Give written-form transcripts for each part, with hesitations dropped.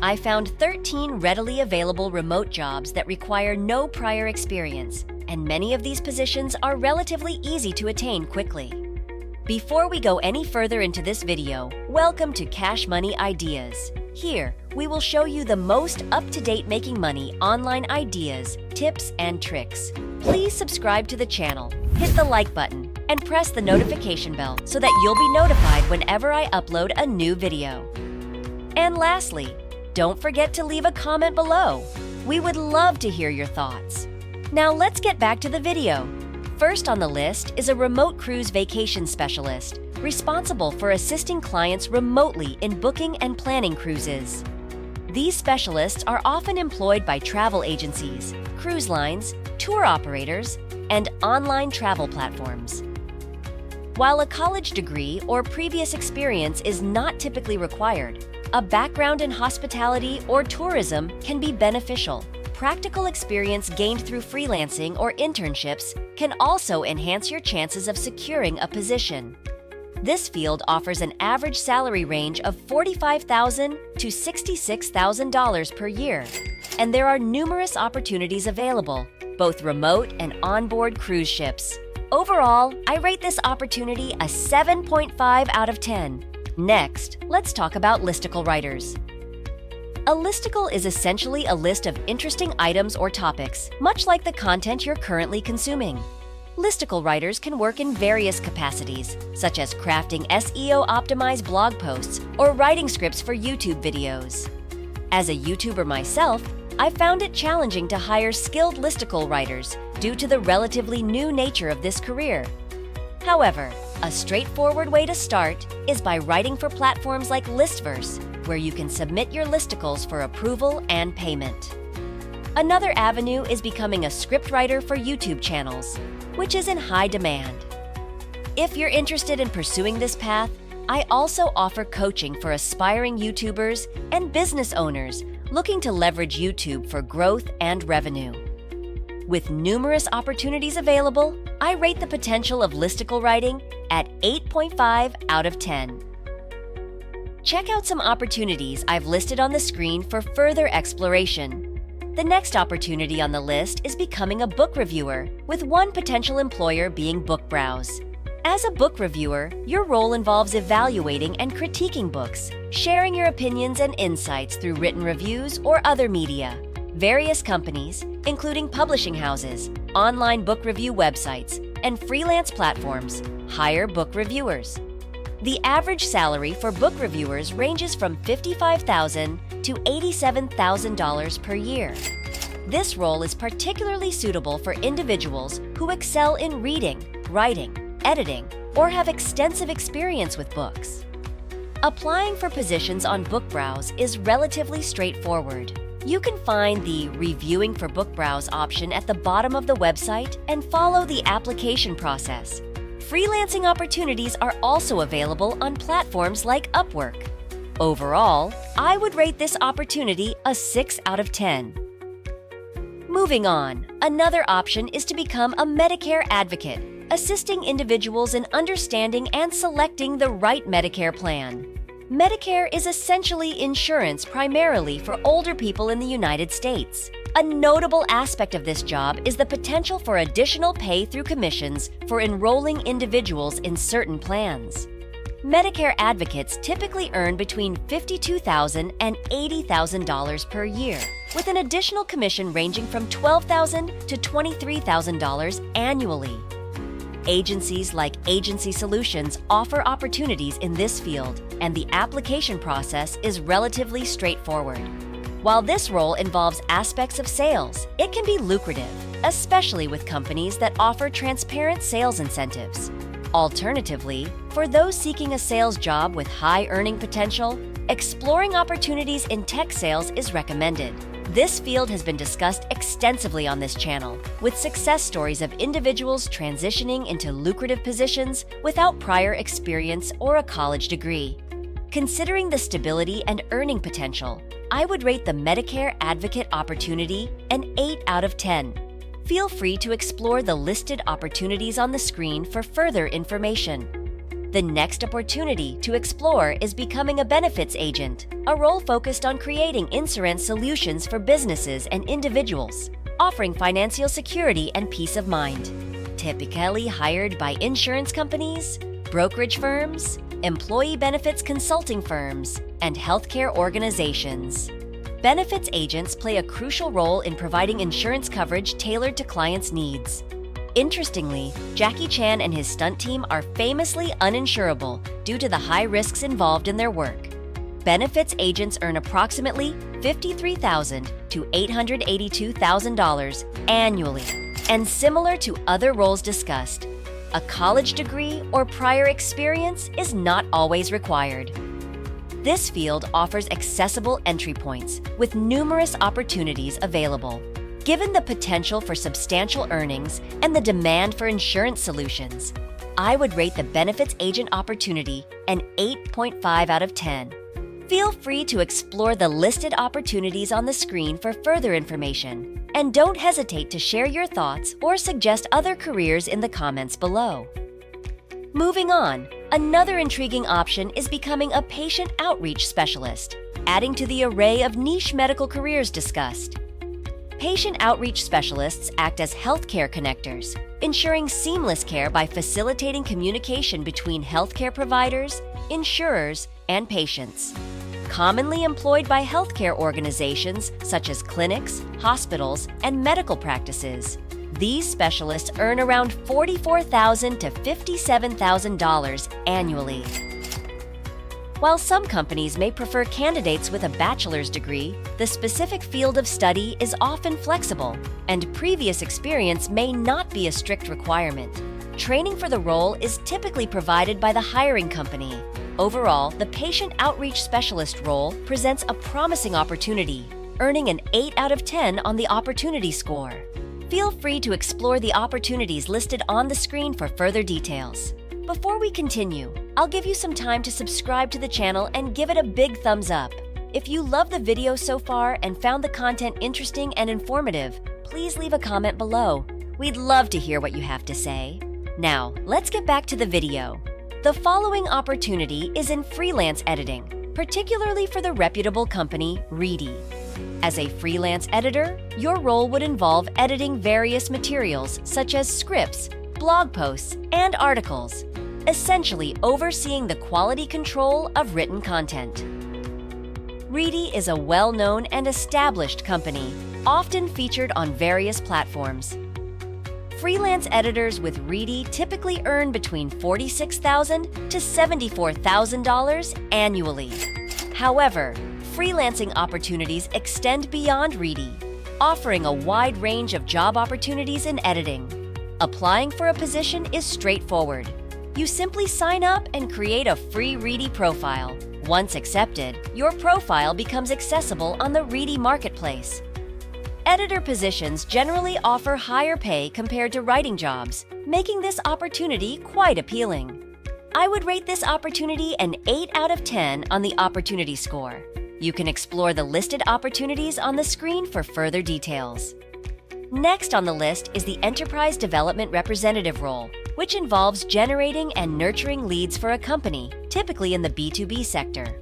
I found 13 readily available remote jobs that require no prior experience, and many of these positions are relatively easy to attain quickly. Before we go any further into this video, welcome to Cash Money Ideas. Here, we will show you the most up-to-date making money online ideas, tips, and tricks. Please subscribe to the channel, hit the like button, and press the notification bell so that you'll be notified whenever I upload a new video. And lastly, don't forget to leave a comment below. We would love to hear your thoughts. Now let's get back to the video. First on the list is a remote cruise vacation specialist, responsible for assisting clients remotely in booking and planning cruises. These specialists are often employed by travel agencies, cruise lines, tour operators, and online travel platforms. While a college degree or previous experience is not typically required, a background in hospitality or tourism can be beneficial. Practical experience gained through freelancing or internships can also enhance your chances of securing a position. This field offers an average salary range of $45,000 to $66,000 per year, and there are numerous opportunities available, both remote and onboard cruise ships. Overall, I rate this opportunity a 7.5 out of 10. Next, let's talk about listicle writers. A listicle is essentially a list of interesting items or topics, much like the content you're currently consuming. Listicle writers can work in various capacities, such as crafting SEO-optimized blog posts or writing scripts for YouTube videos. As a YouTuber myself, I found it challenging to hire skilled listicle writers due to the relatively new nature of this career. However, a straightforward way to start is by writing for platforms like Listverse, where you can submit your listicles for approval and payment. Another avenue is becoming a scriptwriter for YouTube channels, which is in high demand. If you're interested in pursuing this path, I also offer coaching for aspiring YouTubers and business owners looking to leverage YouTube for growth and revenue. With numerous opportunities available, I rate the potential of listicle writing at 8.5 out of 10. Check out some opportunities I've listed on the screen for further exploration. The next opportunity on the list is becoming a book reviewer, with one potential employer being BookBrowse. As a book reviewer, your role involves evaluating and critiquing books, sharing your opinions and insights through written reviews or other media. Various companies, including publishing houses, online book review websites, and freelance platforms, hire book reviewers. The average salary for book reviewers ranges from $55,000 to $87,000 per year. This role is particularly suitable for individuals who excel in reading, writing, editing, or have extensive experience with books. Applying for positions on BookBrowse is relatively straightforward. You can find the Reviewing for BookBrowse option at the bottom of the website and follow the application process. Freelancing opportunities are also available on platforms like Upwork. Overall, I would rate this opportunity a 6 out of 10. Moving on, another option is to become a Medicare Advocate, assisting individuals in understanding and selecting the right Medicare plan. Medicare is essentially insurance primarily for older people in the United States. A notable aspect of this job is the potential for additional pay through commissions for enrolling individuals in certain plans. Medicare advocates typically earn between $52,000 and $80,000 per year, with an additional commission ranging from $12,000 to $23,000 annually. Agencies like Agency Solutions offer opportunities in this field, and the application process is relatively straightforward. While this role involves aspects of sales, it can be lucrative, especially with companies that offer transparent sales incentives. Alternatively, for those seeking a sales job with high earning potential, exploring opportunities in tech sales is recommended. This field has been discussed extensively on this channel, with success stories of individuals transitioning into lucrative positions without prior experience or a college degree. Considering the stability and earning potential, I would rate the Medicare Advocate opportunity an 8 out of 10. Feel free to explore the listed opportunities on the screen for further information. The next opportunity to explore is becoming a benefits agent, a role focused on creating insurance solutions for businesses and individuals, offering financial security and peace of mind. Typically hired by insurance companies, brokerage firms, employee benefits consulting firms, and healthcare organizations. Benefits agents play a crucial role in providing insurance coverage tailored to clients' needs. Interestingly, Jackie Chan and his stunt team are famously uninsurable due to the high risks involved in their work. Benefits agents earn approximately $53,000 to $882,000 annually, and similar to other roles discussed, a college degree or prior experience is not always required. This field offers accessible entry points with numerous opportunities available. Given the potential for substantial earnings and the demand for insurance solutions, I would rate the benefits agent opportunity an 8.5 out of 10. Feel free to explore the listed opportunities on the screen for further information, and don't hesitate to share your thoughts or suggest other careers in the comments below. Moving on, another intriguing option is becoming a patient outreach specialist, adding to the array of niche medical careers discussed. Patient outreach specialists act as healthcare connectors, ensuring seamless care by facilitating communication between healthcare providers, insurers, and patients. Commonly employed by healthcare organizations such as clinics, hospitals, and medical practices, these specialists earn around $44,000 to $57,000 annually. While some companies may prefer candidates with a bachelor's degree, the specific field of study is often flexible, and previous experience may not be a strict requirement. Training for the role is typically provided by the hiring company. Overall, the patient outreach specialist role presents a promising opportunity, earning an 8 out of 10 on the opportunity score. Feel free to explore the opportunities listed on the screen for further details. Before we continue, I'll give you some time to subscribe to the channel and give it a big thumbs up. If you love the video so far and found the content interesting and informative, please leave a comment below. We'd love to hear what you have to say. Now, let's get back to the video. The following opportunity is in freelance editing, particularly for the reputable company Reedy. As a freelance editor, your role would involve editing various materials such as scripts, blog posts, and articles, essentially overseeing the quality control of written content. Reedy is a well-known and established company, often featured on various platforms. Freelance editors with Reedy typically earn between $46,000 to $74,000 annually. However, freelancing opportunities extend beyond Reedy, offering a wide range of job opportunities in editing. Applying for a position is straightforward. You simply sign up and create a free Reedy profile. Once accepted, your profile becomes accessible on the Reedy marketplace. Editor positions generally offer higher pay compared to writing jobs, making this opportunity quite appealing. I would rate this opportunity an 8 out of 10 on the opportunity score. You can explore the listed opportunities on the screen for further details. Next on the list is the Enterprise Development Representative role, which involves generating and nurturing leads for a company, typically in the B2B sector.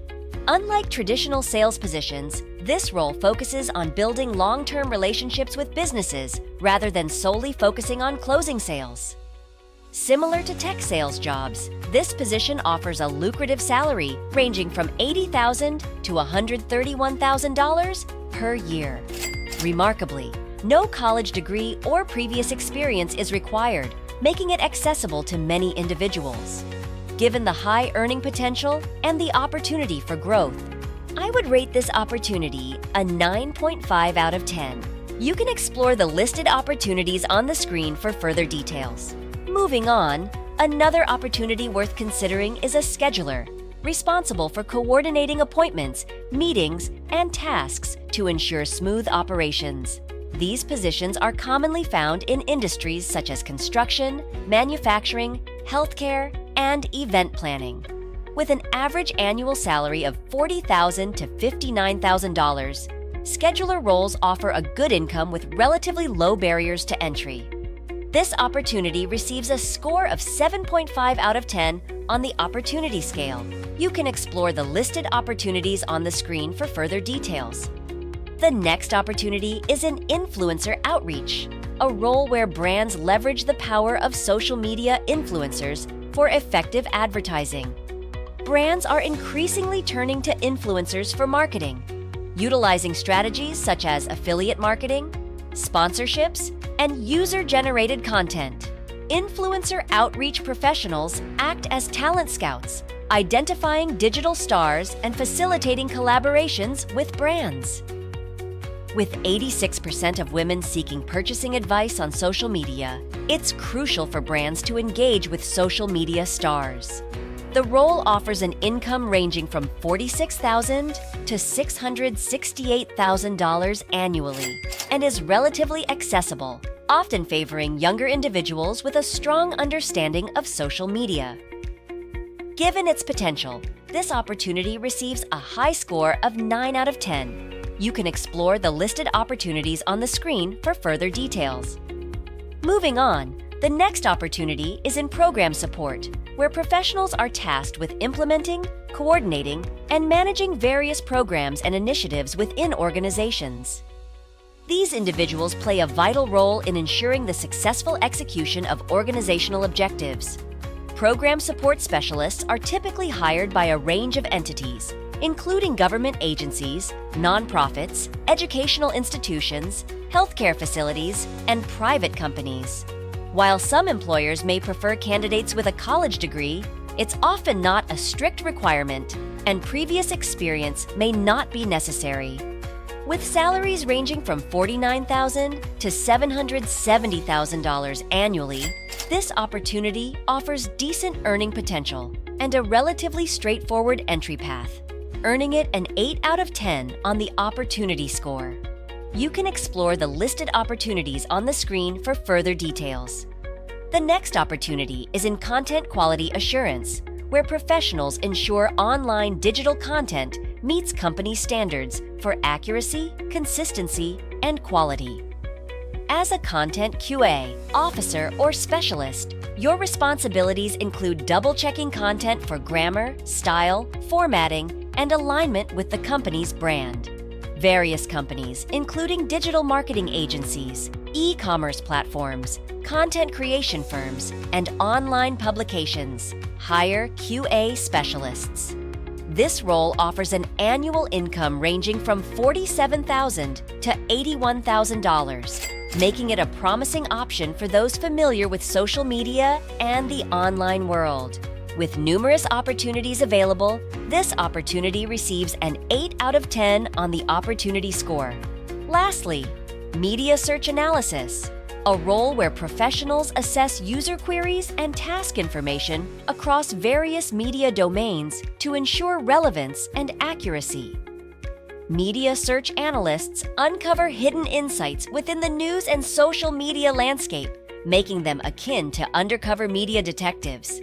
Unlike traditional sales positions, this role focuses on building long-term relationships with businesses rather than solely focusing on closing sales. Similar to tech sales jobs, this position offers a lucrative salary ranging from $80,000 to $131,000 per year. Remarkably, no college degree or previous experience is required, making it accessible to many individuals. Given the high earning potential and the opportunity for growth, I would rate this opportunity a 9.5 out of 10. You can explore the listed opportunities on the screen for further details. Moving on, another opportunity worth considering is a scheduler, responsible for coordinating appointments, meetings, and tasks to ensure smooth operations. These positions are commonly found in industries such as construction, manufacturing, healthcare, and event planning. With an average annual salary of $40,000 to $59,000, scheduler roles offer a good income with relatively low barriers to entry. This opportunity receives a score of 7.5 out of 10 on the opportunity scale. You can explore the listed opportunities on the screen for further details. The next opportunity is in influencer outreach, a role where brands leverage the power of social media influencers for effective advertising. Brands are increasingly turning to influencers for marketing, utilizing strategies such as affiliate marketing, sponsorships, and user-generated content. Influencer outreach professionals act as talent scouts, identifying digital stars and facilitating collaborations with brands. With 86% of women seeking purchasing advice on social media, it's crucial for brands to engage with social media stars. The role offers an income ranging from $46,000 to $668,000 annually and is relatively accessible, often favoring younger individuals with a strong understanding of social media. Given its potential, this opportunity receives a high score of 9 out of 10. You can explore the listed opportunities on the screen for further details. Moving on, the next opportunity is in program support, where professionals are tasked with implementing, coordinating, and managing various programs and initiatives within organizations. These individuals play a vital role in ensuring the successful execution of organizational objectives. Program support specialists are typically hired by a range of entities, including government agencies, nonprofits, educational institutions, healthcare facilities, and private companies. While some employers may prefer candidates with a college degree, it's often not a strict requirement, and previous experience may not be necessary. With salaries ranging from $49,000 to $770,000 annually, this opportunity offers decent earning potential and a relatively straightforward entry path, earning it an 8 out of 10 on the opportunity score. You can explore the listed opportunities on the screen for further details. The next opportunity is in content quality assurance, where professionals ensure online digital content meets company standards for accuracy, consistency, and quality. As a content QA, officer, or specialist, your responsibilities include double-checking content for grammar, style, formatting, and alignment with the company's brand. Various companies, including digital marketing agencies, e-commerce platforms, content creation firms, and online publications, hire QA specialists. This role offers an annual income ranging from $47,000 to $81,000, making it a promising option for those familiar with social media and the online world. With numerous opportunities available, this opportunity receives an 8 out of 10 on the opportunity score. Lastly, media search analysis, a role where professionals assess user queries and task information across various media domains to ensure relevance and accuracy. Media search analysts uncover hidden insights within the news and social media landscape, making them akin to undercover media detectives.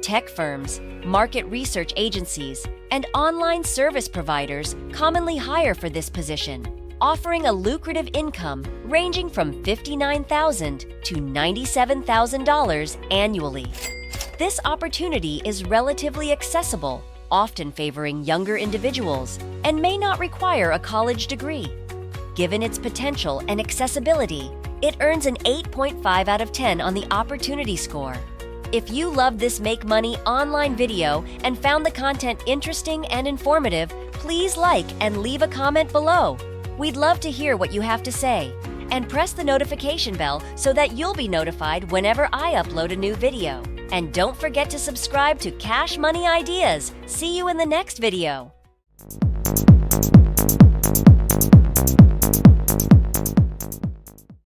Tech firms, market research agencies, and online service providers commonly hire for this position, offering a lucrative income ranging from $59,000 to $97,000 annually. This opportunity is relatively accessible, often favoring younger individuals, and may not require a college degree. Given its potential and accessibility, it earns an 8.5 out of 10 on the opportunity score. If you loved this Make Money online video and found the content interesting and informative, please like and leave a comment below. We'd love to hear what you have to say. And press the notification bell so that you'll be notified whenever I upload a new video. And don't forget to subscribe to Cash Money Ideas. See you in the next video.